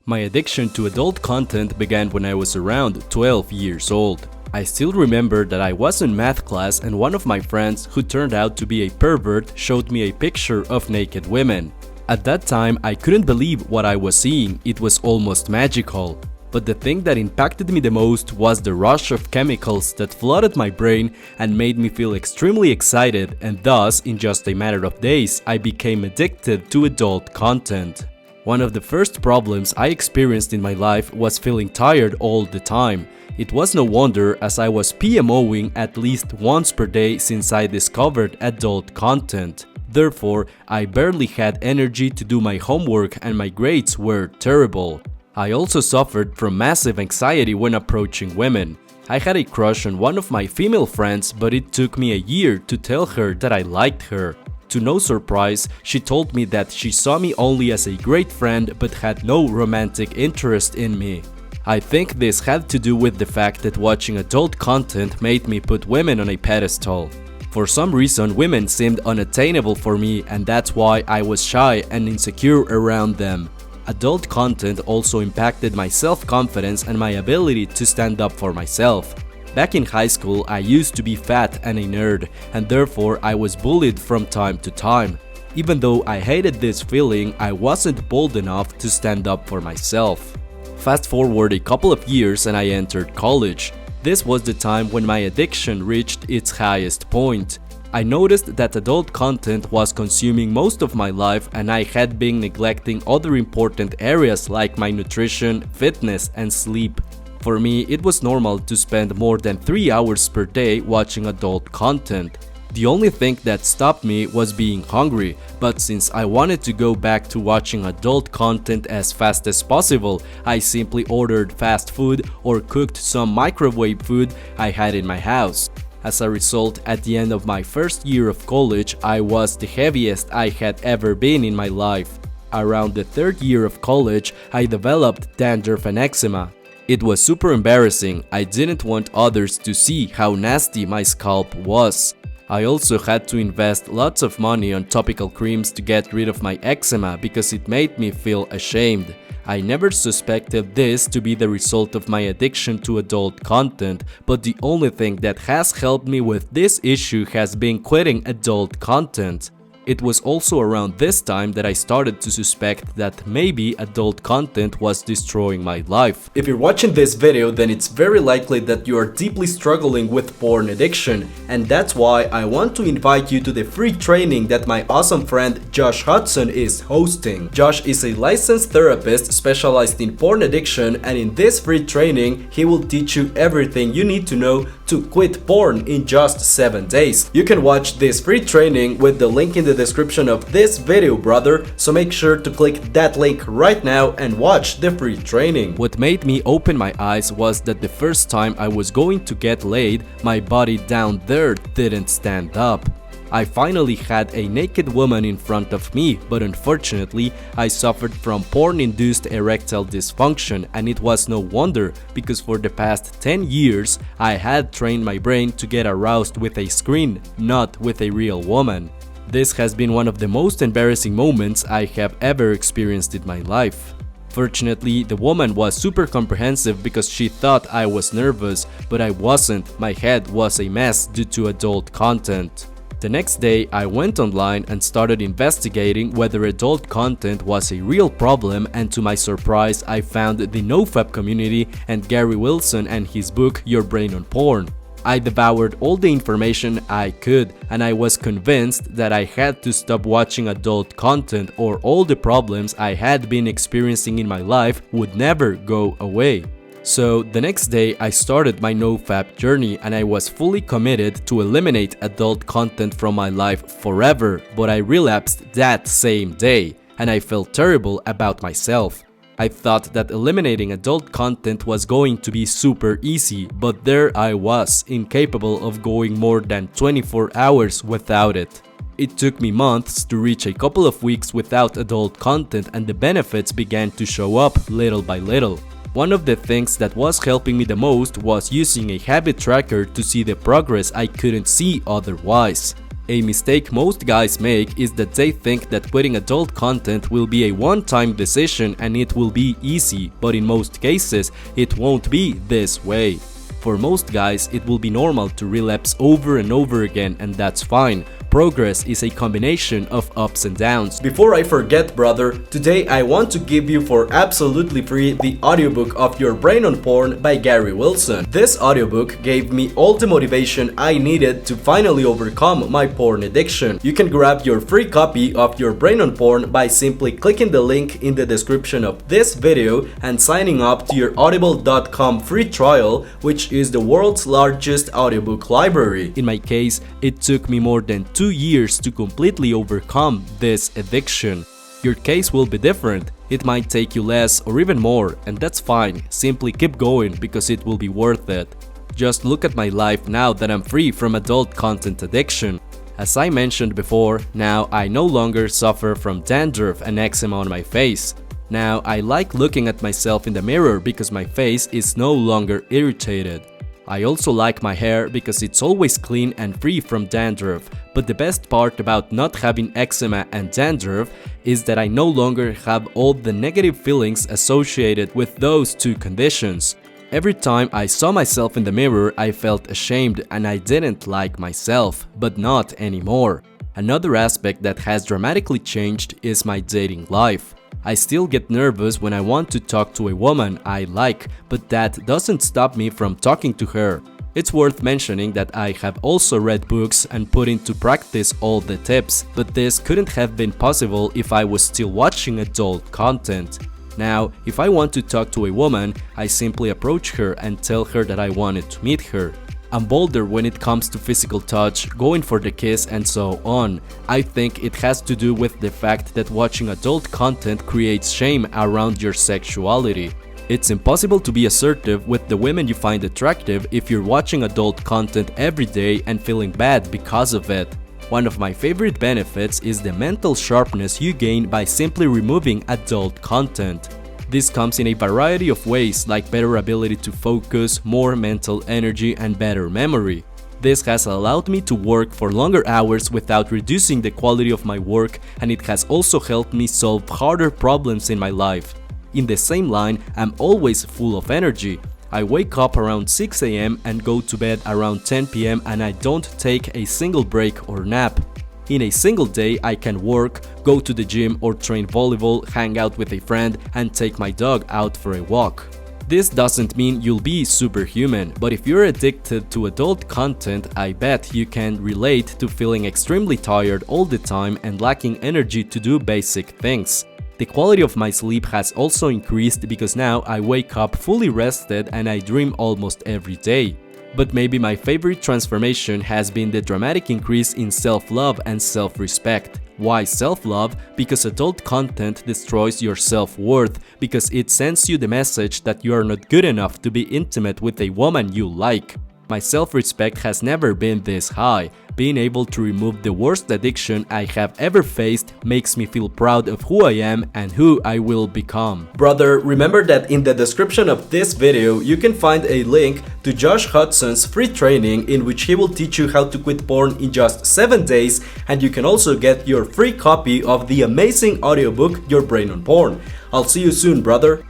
My addiction to adult content began when I was around 12 years old. I still remember that I was in math class and one of my friends, who turned out to be a pervert, showed me a picture of naked women. At that time, I couldn't believe what I was seeing. It was almost magical. But the thing that impacted me the most was the rush of chemicals that flooded my brain and made me feel extremely excited, and thus, in just a matter of days, I became addicted to adult content. One of the first problems I experienced in my life was feeling tired all the time. It was no wonder, as I was PMOing at least once per day since I discovered adult content. Therefore, I barely had energy to do my homework and my grades were terrible. I also suffered from massive anxiety when approaching women. I had a crush on one of my female friends, but it took me a year to tell her that I liked her. To no surprise, she told me that she saw me only as a great friend but had no romantic interest in me. I think this had to do with the fact that watching adult content made me put women on a pedestal. For some reason, women seemed unattainable for me, and that's why I was shy and insecure around them. Adult content also impacted my self-confidence and my ability to stand up for myself. Back in high school, I used to be fat and a nerd, and therefore I was bullied from time to time. Even though I hated this feeling, I wasn't bold enough to stand up for myself. Fast forward a couple of years and I entered college. This was the time when my addiction reached its highest point. I noticed that adult content was consuming most of my life and I had been neglecting other important areas like my nutrition, fitness, and sleep. For me, it was normal to spend more than 3 hours per day watching adult content. The only thing that stopped me was being hungry, but since I wanted to go back to watching adult content as fast as possible, I simply ordered fast food or cooked some microwave food I had in my house. As a result, at the end of my first year of college, I was the heaviest I had ever been in my life. Around the third year of college, I developed dandruff and eczema. It was super embarrassing. I didn't want others to see how nasty my scalp was. I also had to invest lots of money on topical creams to get rid of my eczema because it made me feel ashamed. I never suspected this to be the result of my addiction to adult content, but the only thing that has helped me with this issue has been quitting adult content. It was also around this time that I started to suspect that maybe adult content was destroying my life. If you're watching this video, then it's very likely that you are deeply struggling with porn addiction, and that's why I want to invite you to the free training that my awesome friend Josh Hudson is hosting. Josh is a licensed therapist specialized in porn addiction, and in this free training, he will teach you everything you need to know to quit porn in just 7 days. You can watch this free training with the link in the description of this video, brother, so make sure to click that link right now and watch the free training. What made me open my eyes was that the first time I was going to get laid, my body down there didn't stand up. I finally had a naked woman in front of me, but unfortunately, I suffered from porn-induced erectile dysfunction, and it was no wonder because for the past 10 years, I had trained my brain to get aroused with a screen, not with a real woman. This has been one of the most embarrassing moments I have ever experienced in my life. Fortunately, the woman was super comprehensive because she thought I was nervous, but I wasn't. My head was a mess due to adult content. The next day, I went online and started investigating whether adult content was a real problem, and to my surprise, I found the NoFap community and Gary Wilson and his book Your Brain on Porn. I devoured all the information I could, and I was convinced that I had to stop watching adult content or all the problems I had been experiencing in my life would never go away. So the next day I started my NoFap journey and I was fully committed to eliminate adult content from my life forever, but I relapsed that same day and I felt terrible about myself. I thought that eliminating adult content was going to be super easy, but there I was, incapable of going more than 24 hours without it. It took me months to reach a couple of weeks without adult content, and the benefits began to show up little by little. One of the things that was helping me the most was using a habit tracker to see the progress I couldn't see otherwise. A mistake most guys make is that they think that quitting adult content will be a one-time decision and it will be easy, but in most cases, it won't be this way. For most guys, it will be normal to relapse over and over again, and that's fine. Progress is a combination of ups and downs. Before I forget, brother, today I want to give you for absolutely free the audiobook of Your Brain on Porn by Gary Wilson. This audiobook gave me all the motivation I needed to finally overcome my porn addiction. You can grab your free copy of Your Brain on Porn by simply clicking the link in the description of this video and signing up to your audible.com free trial, which is the world's largest audiobook library. In my case, it took me more than 2 years to completely overcome this addiction. Your case will be different. It might take you less or even more, and that's fine. Simply keep going because it will be worth it. Just look at my life now that I'm free from adult content addiction. As I mentioned before, now I no longer suffer from dandruff and eczema on my face. Now I like looking at myself in the mirror because my face is no longer irritated. I also like my hair because it's always clean and free from dandruff, but the best part about not having eczema and dandruff is that I no longer have all the negative feelings associated with those two conditions. Every time I saw myself in the mirror, I felt ashamed and I didn't like myself, but not anymore. Another aspect that has dramatically changed is my dating life. I still get nervous when I want to talk to a woman I like, but that doesn't stop me from talking to her. It's worth mentioning that I have also read books and put into practice all the tips, but this couldn't have been possible if I was still watching adult content. Now, if I want to talk to a woman, I simply approach her and tell her that I wanted to meet her. I'm bolder when it comes to physical touch, going for the kiss and so on. I think it has to do with the fact that watching adult content creates shame around your sexuality. It's impossible to be assertive with the women you find attractive if you're watching adult content every day and feeling bad because of it. One of my favorite benefits is the mental sharpness you gain by simply removing adult content. This comes in a variety of ways, like better ability to focus, more mental energy, and better memory. This has allowed me to work for longer hours without reducing the quality of my work, and it has also helped me solve harder problems in my life. In the same line, I'm always full of energy. I wake up around 6 AM and go to bed around 10 PM and I don't take a single break or nap. In a single day, I can work, go to the gym or train volleyball, hang out with a friend, and take my dog out for a walk. This doesn't mean you'll be superhuman, but if you're addicted to adult content, I bet you can relate to feeling extremely tired all the time and lacking energy to do basic things. The quality of my sleep has also increased because now I wake up fully rested and I dream almost every day. But maybe my favorite transformation has been the dramatic increase in self-love and self-respect. Why self-love? Because adult content destroys your self-worth, because it sends you the message that you are not good enough to be intimate with a woman you like. My self-respect has never been this high. Being able to remove the worst addiction I have ever faced makes me feel proud of who I am and who I will become. Brother, remember that in the description of this video, you can find a link to Josh Hudson's free training in which he will teach you how to quit porn in just 7 days, and you can also get your free copy of the amazing audiobook Your Brain on Porn. I'll see you soon, brother.